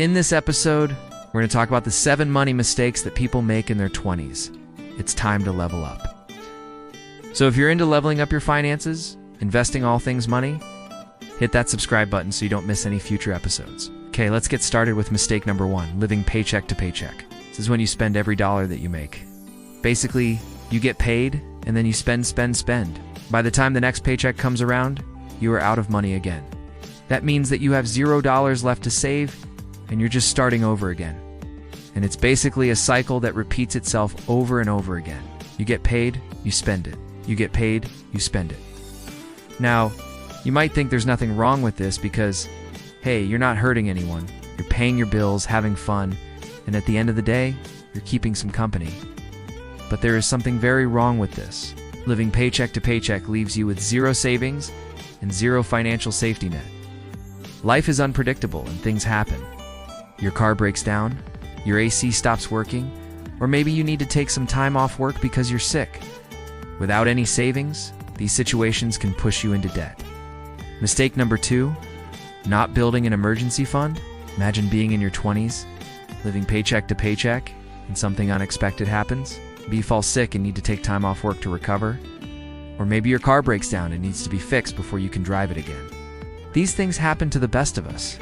In this episode, we're going to talk about the 7 money mistakes that people make in their 20s. It's time to level up. So if you're into leveling up your finances, investing all things money, hit that subscribe button so you don't miss any future episodes. Okay, let's get started with mistake number 1, living paycheck to paycheck. This is when you spend every dollar that you make. Basically, you get paid and then you spend. By the time the next paycheck comes around, you are out of money again. That means that you have $0 left to save and you're just starting over again. And it's basically a cycle that repeats itself over and over again. You get paid, you spend it. You get paid, you spend it. Now, you might think there's nothing wrong with this because, hey, you're not hurting anyone. You're paying your bills, having fun, and at the end of the day, you're keeping some company. But there is something very wrong with this. Living paycheck to paycheck leaves you with 0 savings and 0 financial safety net. Life is unpredictable and things happen. Your car breaks down, your AC stops working, or maybe you need to take some time off work because you're sick. Without any savings, these situations can push you into debt. Mistake number 2, not building an emergency fund. Imagine being in your 20s, living paycheck to paycheck, and something unexpected happens. Maybe you fall sick and need to take time off work to recover. Or maybe your car breaks down and needs to be fixed before you can drive it again. These things happen to the best of us,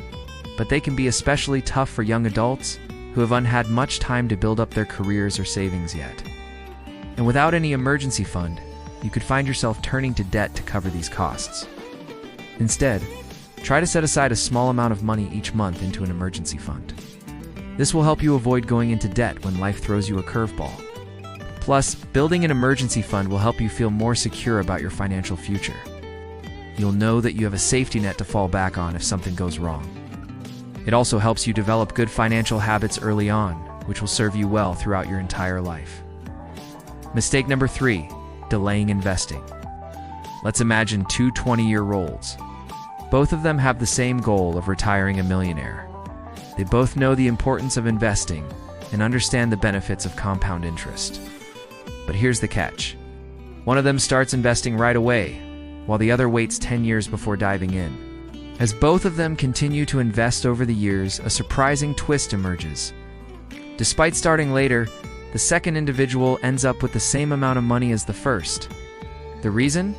but they can be especially tough for young adults who haven't had much time to build up their careers or savings yet. And without any emergency fund, you could find yourself turning to debt to cover these costs. Instead, try to set aside a small amount of money each month into an emergency fund. This will help you avoid going into debt when life throws you a curveball. Plus, building an emergency fund will help you feel more secure about your financial future. You'll know that you have a safety net to fall back on if something goes wrong. It also helps you develop good financial habits early on, which will serve you well throughout your entire life. Mistake number 3, delaying investing. Let's imagine 2 20-year-olds. Both of them have the same goal of retiring a millionaire. They both know the importance of investing and understand the benefits of compound interest. But here's the catch. One of them starts investing right away, while the other waits 10 years before diving in. As both of them continue to invest over the years, a surprising twist emerges. Despite starting later, the second individual ends up with the same amount of money as the first. The reason?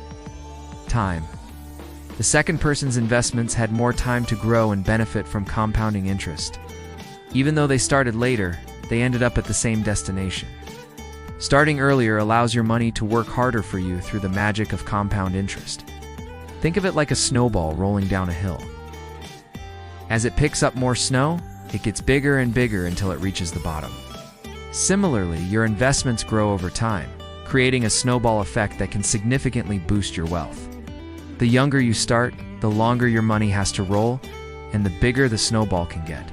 Time. The second person's investments had more time to grow and benefit from compounding interest. Even though they started later, they ended up at the same destination. Starting earlier allows your money to work harder for you through the magic of compound interest. Think of it like a snowball rolling down a hill. As it picks up more snow, it gets bigger and bigger until it reaches the bottom. Similarly, your investments grow over time, creating a snowball effect that can significantly boost your wealth. The younger you start, the longer your money has to roll, and the bigger the snowball can get.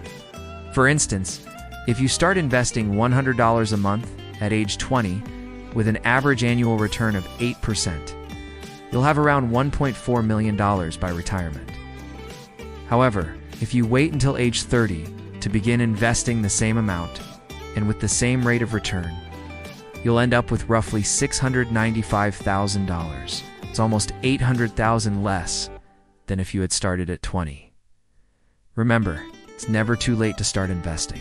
For instance, if you start investing $100 a month at age 20 with an average annual return of 8%, you'll have around $1.4 million by retirement. However, if you wait until age 30 to begin investing the same amount and with the same rate of return, you'll end up with roughly $695,000. It's almost $800,000 less than if you had started at 20. Remember, it's never too late to start investing.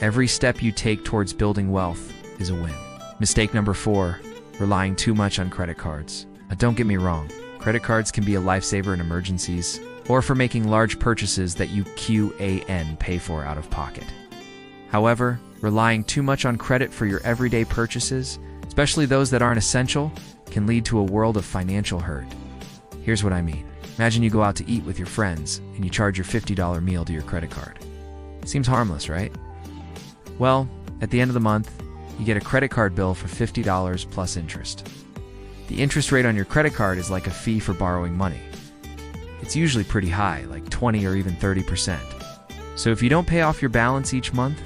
Every step you take towards building wealth is a win. Mistake number 4, relying too much on credit cards. Don't get me wrong, credit cards can be a lifesaver in emergencies or for making large purchases that you pay for out of pocket. However, relying too much on credit for your everyday purchases, especially those that aren't essential, can lead to a world of financial hurt. Here's what I mean. Imagine you go out to eat with your friends and you charge your $50 meal to your credit card. Seems harmless, right? Well, at the end of the month, you get a credit card bill for $50 plus interest. The interest rate on your credit card is like a fee for borrowing money. It's usually pretty high, like 20 or even 30%. So if you don't pay off your balance each month,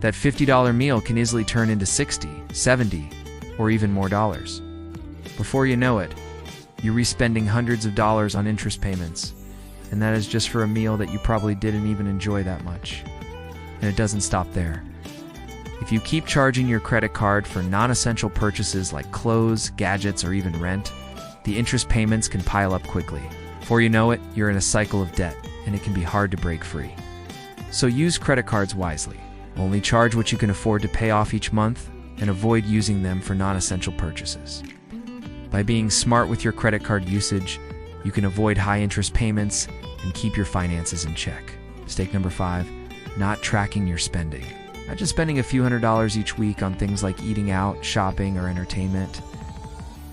that $50 meal can easily turn into $60, $70, or even more dollars. Before you know it, you're re-spending hundreds of dollars on interest payments, and that is just for a meal that you probably didn't even enjoy that much. And it doesn't stop there. If you keep charging your credit card for non-essential purchases like clothes, gadgets, or even rent, the interest payments can pile up quickly. Before you know it, you're in a cycle of debt, and it can be hard to break free. So use credit cards wisely. Only charge what you can afford to pay off each month and avoid using them for non-essential purchases. By being smart with your credit card usage, you can avoid high interest payments and keep your finances in check. Mistake number 5, not tracking your spending. Not just spending a few $100s each week on things like eating out, shopping, or entertainment.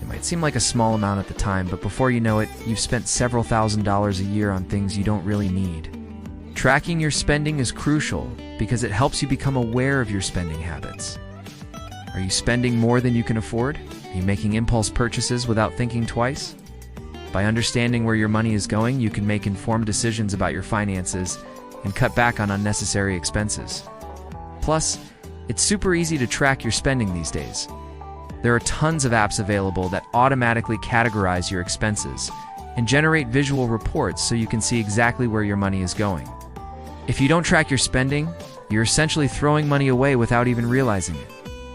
It might seem like a small amount at the time, but before you know it, you've spent several $1,000s a year on things you don't really need. Tracking your spending is crucial because it helps you become aware of your spending habits. Are you spending more than you can afford? Are you making impulse purchases without thinking twice? By understanding where your money is going, you can make informed decisions about your finances and cut back on unnecessary expenses. Plus, it's super easy to track your spending these days. There are tons of apps available that automatically categorize your expenses and generate visual reports so you can see exactly where your money is going. If you don't track your spending, you're essentially throwing money away without even realizing it.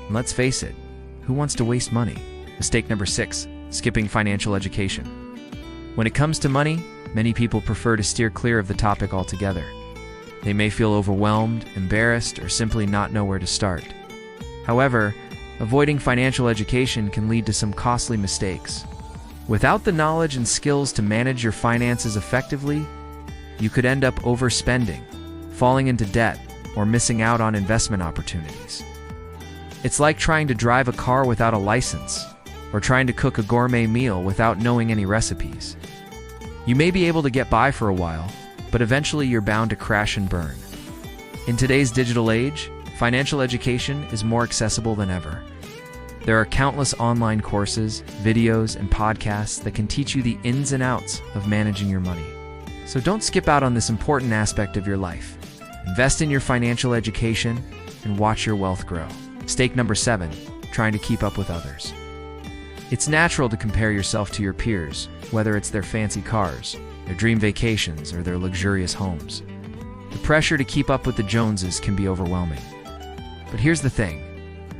And let's face it, who wants to waste money? Mistake number 6, skipping financial education. When it comes to money, many people prefer to steer clear of the topic altogether. They may feel overwhelmed, embarrassed, or simply not know where to start. However, avoiding financial education can lead to some costly mistakes. Without the knowledge and skills to manage your finances effectively, you could end up overspending, falling into debt, or missing out on investment opportunities. It's like trying to drive a car without a license, or trying to cook a gourmet meal without knowing any recipes. You may be able to get by for a while, but eventually you're bound to crash and burn. In today's digital age, financial education is more accessible than ever. There are countless online courses, videos, and podcasts that can teach you the ins and outs of managing your money. So don't skip out on this important aspect of your life. Invest in your financial education and watch your wealth grow. Mistake number 7, trying to keep up with others. It's natural to compare yourself to your peers, whether it's their fancy cars, their dream vacations, or their luxurious homes. The pressure to keep up with the Joneses can be overwhelming. But here's the thing.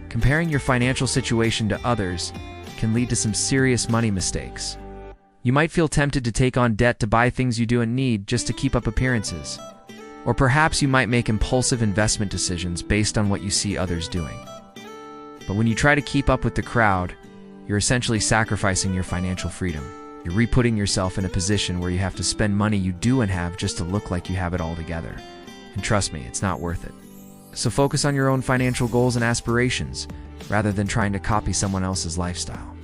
Comparing your financial situation to others can lead to some serious money mistakes. You might feel tempted to take on debt to buy things you don't need just to keep up appearances. Or perhaps you might make impulsive investment decisions based on what you see others doing. But when you try to keep up with the crowd, you're essentially sacrificing your financial freedom. You're re-putting yourself in a position where you have to spend money you do and have just to look like you have it all together. And trust me, it's not worth it. So focus on your own financial goals and aspirations, rather than trying to copy someone else's lifestyle.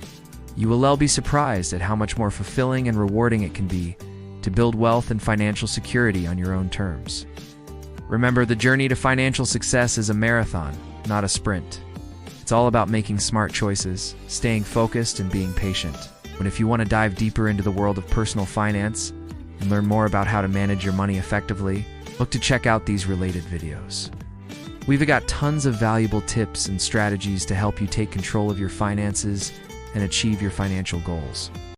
You will be surprised at how much more fulfilling and rewarding it can be to build wealth and financial security on your own terms. Remember, the journey to financial success is a marathon, not a sprint. It's all about making smart choices, staying focused, and being patient. And if you want to dive deeper into the world of personal finance and learn more about how to manage your money effectively, look to check out these related videos. We've got tons of valuable tips and strategies to help you take control of your finances and achieve your financial goals.